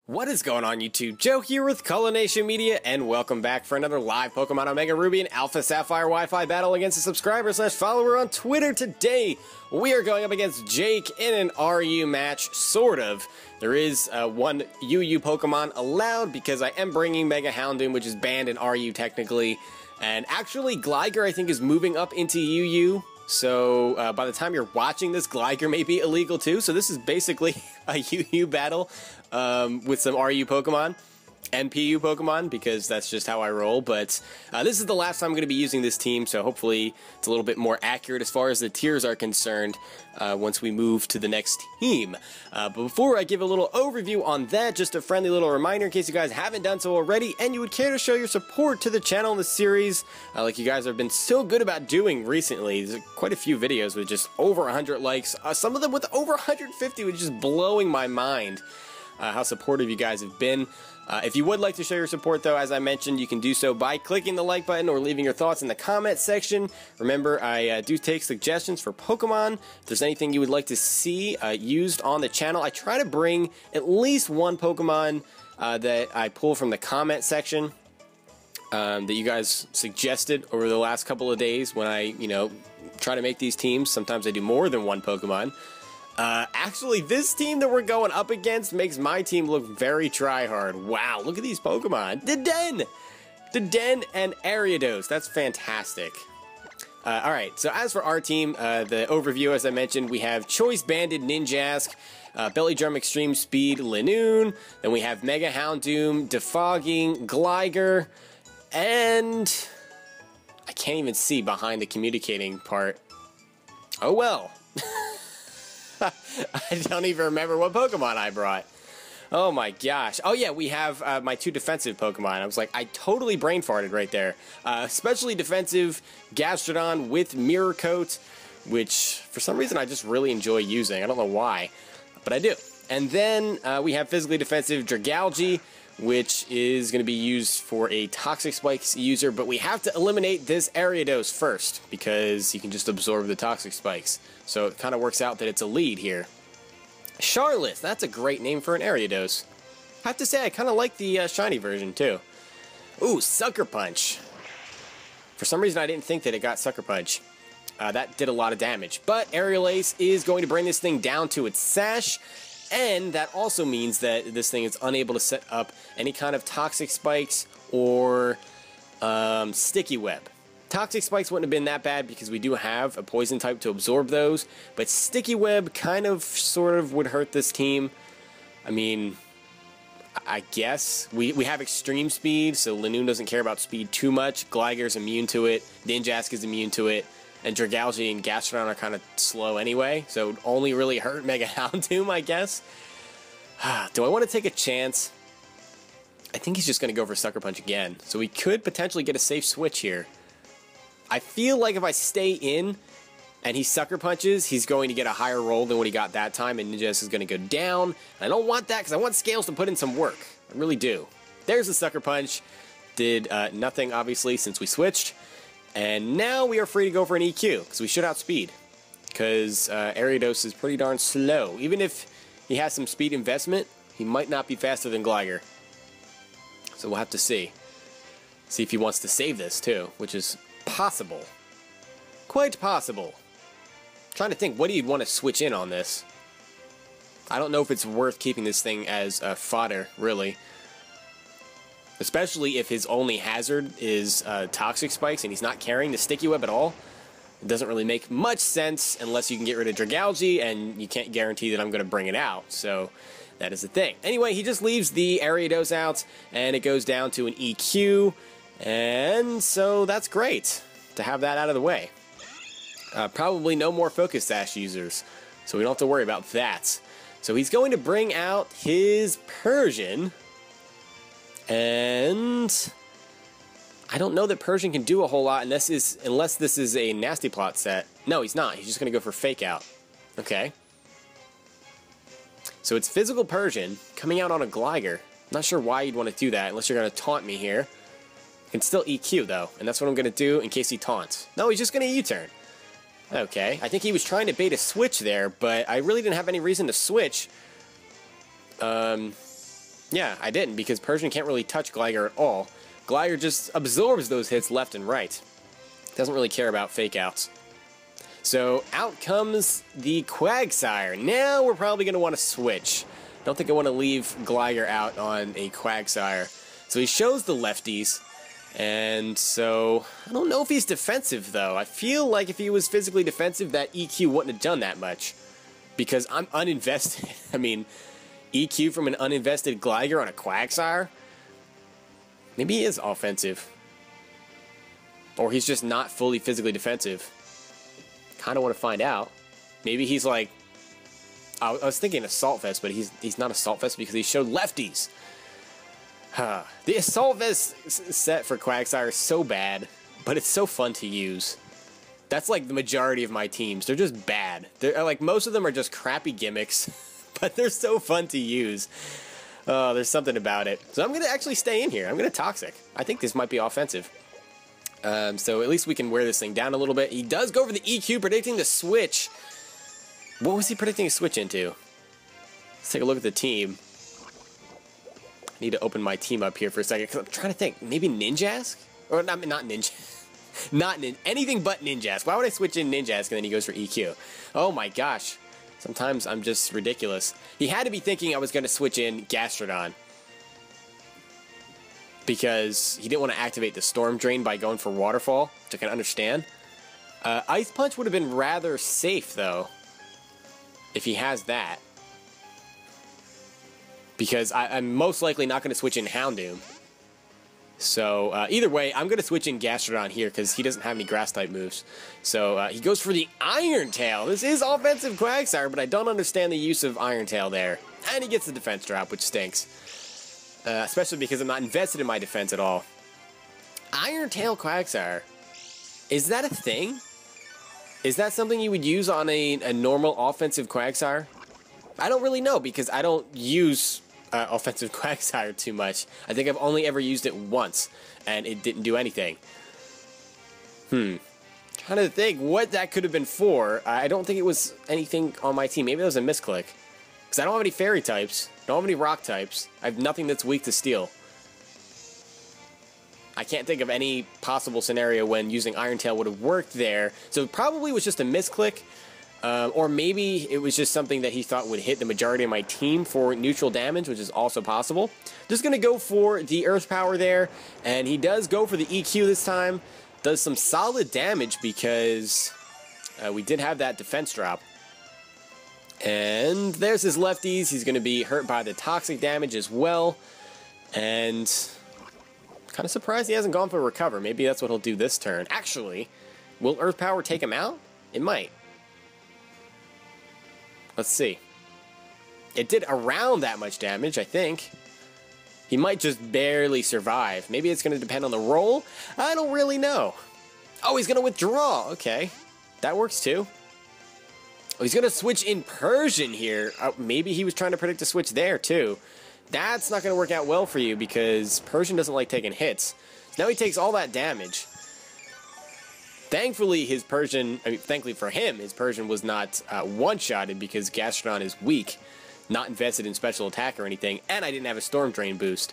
What is going on, YouTube? Joe here with Culination Media, and welcome back for another live Pokemon Omega Ruby and Alpha Sapphire Wi-Fi battle against a subscriber/follower on Twitter. Today, we are going up against Jake in an RU match, sort of. There is one UU Pokemon allowed because I am bringing Mega Houndoom, which is banned in RU technically. And actually, Gligar, I think, is moving up into UU. So, by the time you're watching this, Gligar may be illegal too. So this is basically a UU battle with some RU Pokemon and PU Pokemon, because that's just how I roll. But this is the last time I'm going to be using this team, so hopefully it's a little bit more accurate as far as the tiers are concerned once we move to the next team. But before I give a little overview on that, just a friendly little reminder in case you guys haven't done so already and you would care to show your support to the channel in the series, like you guys have been so good about doing recently. There's quite a few videos with just over 100 likes, some of them with over 150, which is just blowing my mind. How supportive you guys have been. If you would like to show your support, though, as I mentioned, you can do so by clicking the like button or leaving your thoughts in the comment section. Remember, I do take suggestions for Pokemon. If there's anything you would like to see used on the channel, I try to bring at least one Pokemon that I pull from the comment section that you guys suggested over the last couple of days when I, try to make these teams. Sometimes I do more than one Pokemon. Actually, this team that we're going up against makes my team look very try-hard. Wow, look at these Pokemon. Den and Ariados. That's fantastic. Alright, so as for our team, the overview, as I mentioned, we have Choice Banded Ninjask, Belly Drum Extreme Speed Linoon, then we have Mega Houndoom, Defogging, Gligar, and I can't even see behind the communicating part. Oh well. I don't even remember what Pokemon I brought. Oh my gosh. Oh yeah, we have my two defensive Pokemon. I was like, I totally brain farted right there. Especially defensive Gastrodon with Mirror Coat, which for some reason I just really enjoy using. I don't know why, but I do. And then we have physically defensive Dragalge, which is going to be used for a Toxic Spikes user, but we have to eliminate this Ariados first, because he can just absorb the Toxic Spikes. So it kind of works out that it's a lead here. Charlotte, that's a great name for an Ariados. I have to say, I kind of like the shiny version, too. Ooh, Sucker Punch. For some reason, I didn't think that it got Sucker Punch. That did a lot of damage. But Aerial Ace is going to bring this thing down to its sash, and that also means that this thing is unable to set up any kind of Toxic Spikes or Sticky Web. Toxic Spikes wouldn't have been that bad because we do have a Poison type to absorb those, but Sticky Web kind of, sort of would hurt this team. I mean, I guess. We have Extreme Speed, so Linoon doesn't care about speed too much. Gligar's immune to it, Ninjask is immune to it, and Dragalge and Gastrodon are kind of slow anyway, so it would only really hurt Mega Houndoom, I guess. Do I want to take a chance? I think he's just going to go for Sucker Punch again, so we could potentially get a safe switch here. I feel like if I stay in and he Sucker Punches, he's going to get a higher roll than what he got that time, and Ninjask is going to go down. I don't want that because I want Scales to put in some work. I really do. There's the Sucker Punch. Did nothing, obviously, since we switched. And now we are free to go for an EQ, because we should outspeed. Because Ariados is pretty darn slow. Even if he has some speed investment, he might not be faster than Gligar. So we'll have to see. See if he wants to save this, too, which is possible. Quite possible. I'm trying to think, what do you want to switch in on this? I don't know if it's worth keeping this thing as fodder, really. Especially if his only hazard is Toxic Spikes and he's not carrying the Sticky Web at all. It doesn't really make much sense unless you can get rid of Dragalge, and you can't guarantee that I'm going to bring it out. So that is the thing. Anyway, he just leaves the Ariados out, and it goes down to an EQ. And so that's great to have that out of the way. Probably no more Focus Sash users, so we don't have to worry about that. So he's going to bring out his Persian, and I don't know that Persian can do a whole lot unless this is a Nasty Plot set. No, he's not. He's just going to go for Fake Out. Okay. So it's Physical Persian coming out on a Gligar. Not sure why you'd want to do that unless you're going to taunt me here. Can still EQ though, and that's what I'm going to do in case he taunts. No, he's just going to U-turn. Okay, I think he was trying to bait a switch there, but I really didn't have any reason to switch. Yeah, I didn't, because Persian can't really touch Gligar at all. Gligar just absorbs those hits left and right. Doesn't really care about fake outs. So out comes the Quagsire. Now we're probably going to want to switch. Don't think I want to leave Gligar out on a Quagsire. So he shows the lefties. And so, I don't know if he's defensive, though. I feel like if he was physically defensive, that EQ wouldn't have done that much. Because I'm uninvested. I mean, EQ from an uninvested Gligar on a Quagsire? Maybe he is offensive. Or he's just not fully physically defensive. Kind of want to find out. Maybe he's like... I was thinking Assault Vest, but he's not Assault Vest because he showed lefties. The Assault Vest set for Quagsire is so bad, but it's so fun to use. That's like the majority of my teams. They're just bad. They're like, most of them are just crappy gimmicks, but they're so fun to use. Oh, there's something about it. So I'm going to actually stay in here. I'm going to Toxic. I think this might be offensive. So at least we can wear this thing down a little bit. He does go for the EQ, predicting the switch. What was he predicting a switch into? Let's take a look at the team. I need to open my team up here for a second, because I'm trying to think. Maybe Ninjask? Or not Ninja. Not anything but Ninjask. Why would I switch in Ninjask and then he goes for EQ? Oh my gosh. Sometimes I'm just ridiculous. He had to be thinking I was going to switch in Gastrodon. Because he didn't want to activate the Storm Drain by going for Waterfall, which I can understand. Ice Punch would have been rather safe, though, if he has that. Because I'm most likely not going to switch in Houndoom. So, either way, I'm going to switch in Gastrodon here because he doesn't have any Grass-type moves. So, he goes for the Iron Tail. This is offensive Quagsire, but I don't understand the use of Iron Tail there. And he gets the defense drop, which stinks. Especially because I'm not invested in my defense at all. Iron Tail Quagsire. Is that a thing? Is that something you would use on a normal offensive Quagsire? I don't really know because I don't use offensive Quagsire too much. I think I've only ever used it once, and it didn't do anything. Trying to think what that could have been for. I don't think it was anything on my team. Maybe it was a misclick. Because I don't have any Fairy types. Don't have any Rock types. I have nothing that's weak to Steel. I can't think of any possible scenario when using Iron Tail would have worked there. So it probably was just a misclick. Or maybe it was just something that he thought would hit the majority of my team for neutral damage, which is also possible. Just going to go for the Earth Power there, and he does go for the EQ this time. Does some solid damage because we did have that defense drop. And there's his lefties. He's going to be hurt by the toxic damage as well. And kind of surprised he hasn't gone for Recover. Maybe that's what he'll do this turn. Actually, will Earth Power take him out? It might. Let's see. It did around that much damage, I think. He might just barely survive. Maybe it's going to depend on the roll. I don't really know. Oh, he's going to withdraw. Okay. That works too. Oh, he's going to switch in Persian here. Maybe he was trying to predict a switch there too. That's not going to work out well for you because Persian doesn't like taking hits. So now he takes all that damage. Thankfully, thankfully for him, his Persian was not one-shotted because Gastrodon is weak, not invested in special attack or anything, and I didn't have a Storm Drain boost.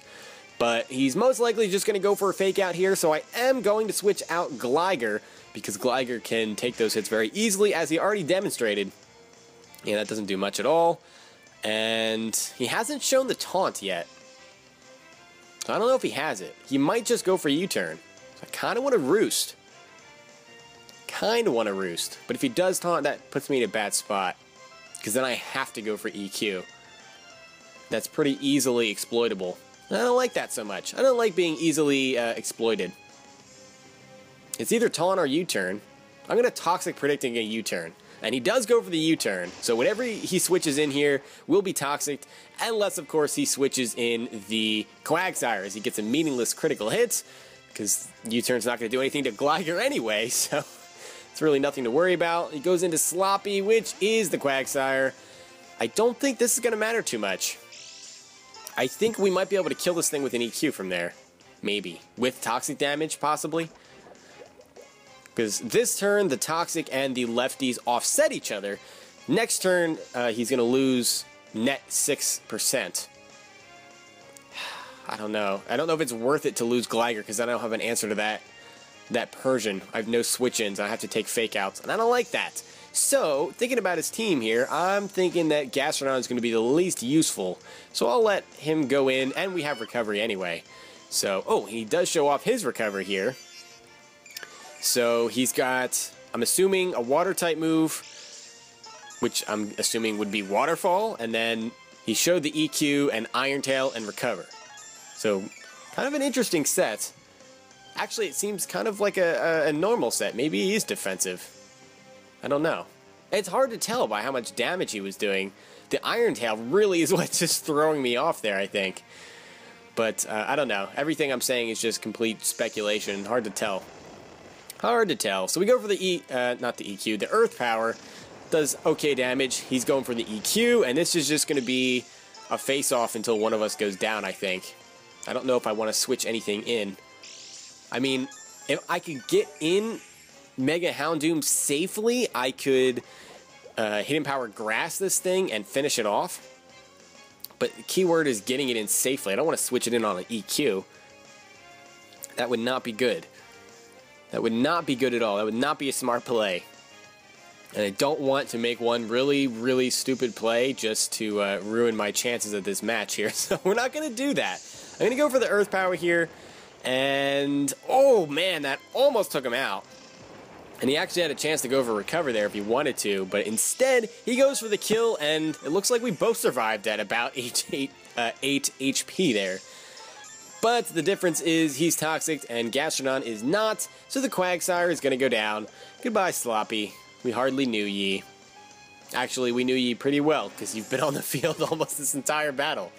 But he's most likely just going to go for a fake out here, so I am going to switch out Gligar because Gligar can take those hits very easily, as he already demonstrated. Yeah, that doesn't do much at all. And he hasn't shown the taunt yet. So I don't know if he has it. He might just go for U-turn. So I kind of want to roost. But if he does taunt, that puts me in a bad spot. Because then I have to go for EQ. That's pretty easily exploitable. I don't like that so much. I don't like being easily exploited. It's either taunt or U-turn. I'm going to Toxic predicting a U-turn. And he does go for the U-turn. So whatever he switches in here will be Toxic. Unless, of course, he switches in the Quagsire as he gets a meaningless critical hit. Because U-turn's not going to do anything to Gligar anyway, so it's really nothing to worry about. He goes into Sloppy, which is the Quagsire. I don't think this is going to matter too much. I think we might be able to kill this thing with an EQ from there. Maybe. With Toxic damage, possibly. Because this turn, the Toxic and the lefties offset each other. Next turn, he's going to lose net 6%. I don't know. I don't know if it's worth it to lose Gligar, because I don't have an answer to that Persian. I have no switch-ins. I have to take fake-outs, and I don't like that. So, thinking about his team here, I'm thinking that Gastrodon is going to be the least useful. So I'll let him go in, and we have recovery anyway. So, oh, he does show off his recovery here. So he's got, I'm assuming, a water-type move, which I'm assuming would be Waterfall, and then he showed the EQ and Iron Tail and Recover. So, kind of an interesting set. Actually, it seems kind of like a normal set. Maybe he is defensive. I don't know. It's hard to tell by how much damage he was doing. The Iron Tail really is what's just throwing me off there, I think. But, I don't know. Everything I'm saying is just complete speculation. Hard to tell. Hard to tell. So we go for the not the EQ, the Earth Power. Does okay damage. He's going for the EQ, and this is just going to be a face-off until one of us goes down, I think. I don't know if I want to switch anything in. I mean, if I could get in Mega Houndoom safely, I could Hidden Power Grass this thing and finish it off. But the key word is getting it in safely. I don't want to switch it in on an EQ. That would not be good. That would not be good at all. That would not be a smart play. And I don't want to make one really, really stupid play just to ruin my chances of this match here. So we're not going to do that. I'm going to go for the Earth Power here. And, oh man, that almost took him out. And he actually had a chance to go for Recover there if he wanted to. But instead, he goes for the kill, and it looks like we both survived at about 8 HP there. But the difference is he's toxic and Gastrodon is not. So the Quagsire is going to go down. Goodbye, Sloppy. We hardly knew ye. Actually, we knew ye pretty well, because you've been on the field almost this entire battle.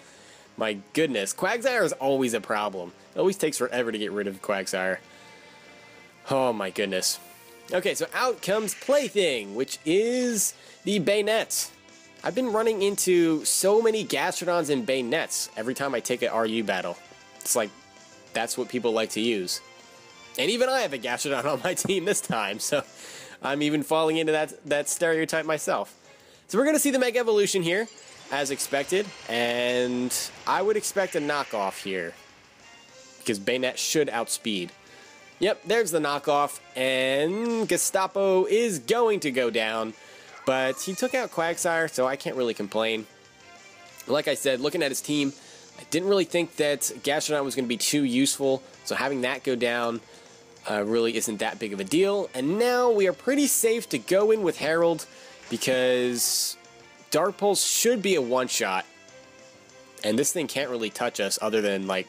My goodness. Quagsire is always a problem. It always takes forever to get rid of Quagsire. Oh my goodness. Okay, so out comes Plaything, which is the Bayonet. I've been running into so many Gastrodons and Bayonets every time I take an RU battle. It's like, that's what people like to use. And even I have a Gastrodon on my team this time, so I'm even falling into that stereotype myself. So we're going to see the Mega Evolution here, as expected, and I would expect a knockoff here, because Bayonet should outspeed. Yep, there's the knockoff, and Gestapo is going to go down, but he took out Quagsire, so I can't really complain. Like I said, looking at his team, I didn't really think that Gastrodon was going to be too useful, so having that go down really isn't that big of a deal. And now we are pretty safe to go in with Herald, because Dark Pulse should be a one-shot, and this thing can't really touch us other than, like,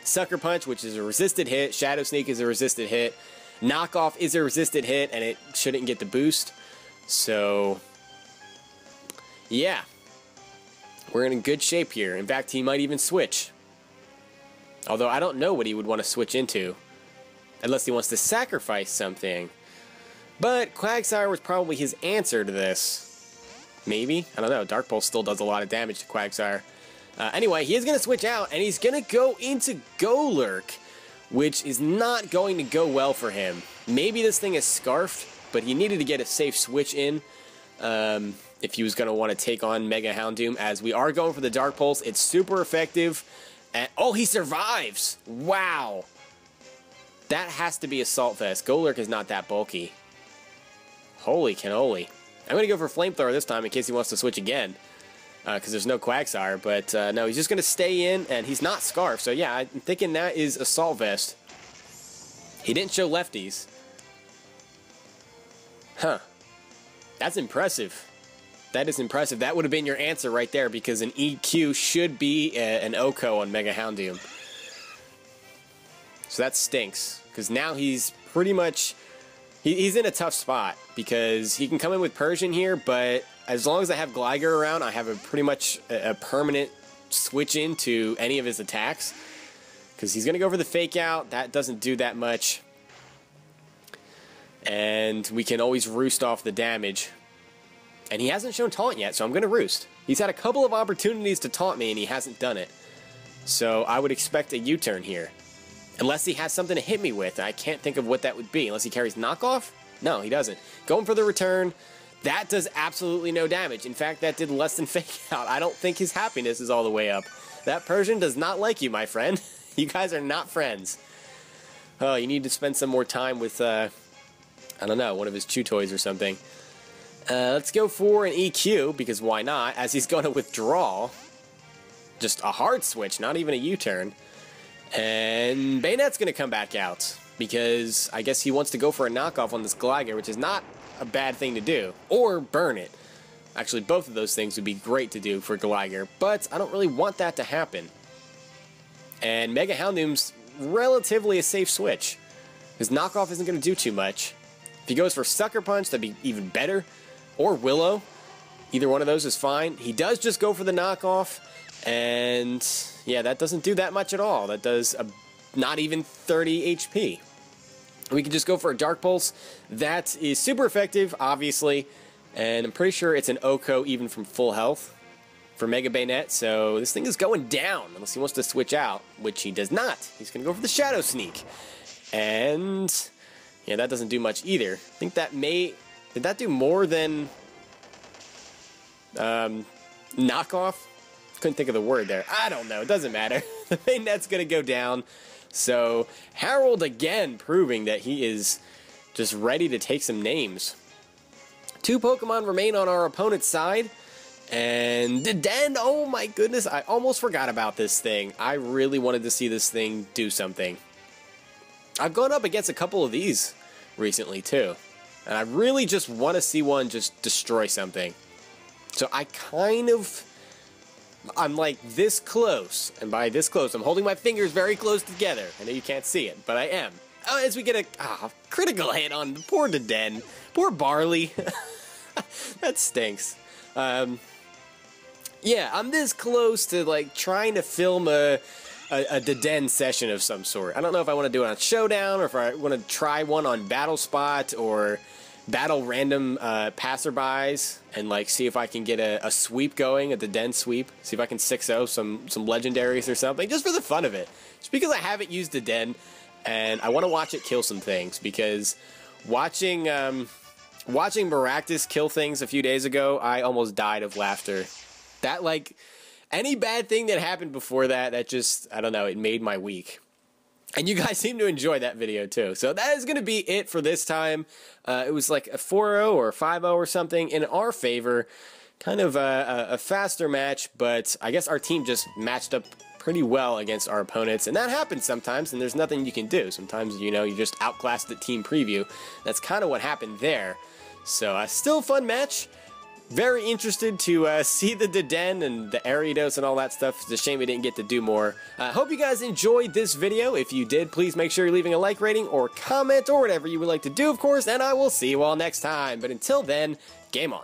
Sucker Punch, which is a resisted hit, Shadow Sneak is a resisted hit, Knockoff is a resisted hit, and it shouldn't get the boost. So, yeah. We're in good shape here. In fact, he might even switch. Although I don't know what he would want to switch into, unless he wants to sacrifice something. But Quagsire was probably his answer to this. Maybe? I don't know. Dark Pulse still does a lot of damage to Quagsire. Anyway, he is going to switch out, and he's going to go into Golurk, which is not going to go well for him. Maybe this thing is Scarfed, but he needed to get a safe switch in if he was going to want to take on Mega Houndoom, as we are going for the Dark Pulse. It's super effective. And, oh, he survives! Wow! That has to be Assault Vest. Golurk is not that bulky. Holy cannoli. I'm going to go for Flamethrower this time in case he wants to switch again, because there's no Quagsire, but no, he's just going to stay in, and he's not Scarf, so yeah, I'm thinking that is Assault Vest. He didn't show lefties. Huh. That's impressive. That is impressive. That would have been your answer right there, because an EQ should be an OHKO on Mega Houndoom. So that stinks, because now he's pretty much... He's in a tough spot, because he can come in with Persian here, but as long as I have Gligar around, I have a pretty much a permanent switch into any of his attacks, because he's going to go for the Fake Out. That doesn't do that much, and we can always roost off the damage. And he hasn't shown Taunt yet, so I'm going to roost. He's had a couple of opportunities to taunt me, and he hasn't done it. So I would expect a U-turn here. Unless he has something to hit me with. I can't think of what that would be. Unless he carries Knockoff? No, he doesn't. Going for the return. That does absolutely no damage. In fact, that did less than Fake Out. I don't think his happiness is all the way up. That Persian does not like you, my friend. You guys are not friends. Oh, you need to spend some more time with, I don't know, one of his chew toys or something. Let's go for an EQ, because why not, as he's going to withdraw. Just a hard switch, not even a U-turn. And Bayonet's going to come back out, because I guess he wants to go for a knockoff on this Gligar, which is not a bad thing to do. Or burn it. Actually, both of those things would be great to do for Gligar, but I don't really want that to happen. And Mega Houndoom's relatively a safe switch. His knockoff isn't going to do too much. If he goes for Sucker Punch, that'd be even better. Or Willow. Either one of those is fine. He does just go for the knockoff. And yeah, that doesn't do that much at all. That does not even 30 HP. We can just go for a Dark Pulse. That is super effective, obviously. And I'm pretty sure it's an OHKO even from full health for Mega Bayonet. So this thing is going down unless he wants to switch out, which he does not. He's going to go for the Shadow Sneak. And yeah, that doesn't do much either. I think that may... Did that do more than knockoff? Couldn't think of the word there. I don't know. It doesn't matter. The Bayonet's going to go down. So Harold again proving that he is just ready to take some names. 2 Pokemon remain on our opponent's side. And Den, oh my goodness, I almost forgot about this thing. I really wanted to see this thing do something. I've gone up against a couple of these recently too. And I really just want to see one just destroy something. So I'm like this close. And by this close, I'm holding my fingers very close together. I know you can't see it, but I am. Oh, as we get a critical hit on poor Den. Poor Barley. That stinks. Yeah, I'm this close to like trying to film a Den session of some sort. I don't know if I want to do it on Showdown or if I want to try one on Battle Spot or battle random passerbys and like see if I can get a sweep going, a Den sweep. See if I can 6-0 some legendaries or something, just for the fun of it. Just because I haven't used a Den and I want to watch it kill some things, because watching Maractus kill things a few days ago, I almost died of laughter. That, like, any bad thing that happened before that just, I don't know, it made my week. And you guys seem to enjoy that video, too. So that is going to be it for this time. It was like a 4-0 or a 5-0 or something in our favor. Kind of a faster match, but I guess our team just matched up pretty well against our opponents. And that happens sometimes, and there's nothing you can do. Sometimes, you know, you just outclassed the team preview. That's kind of what happened there. So, still a fun match. Very interested to see the Den and the Ariados and all that stuff. It's a shame we didn't get to do more. Hope you guys enjoyed this video. If you did, please make sure you're leaving a like rating or comment or whatever you would like to do, of course, and I will see you all next time. But until then, game on.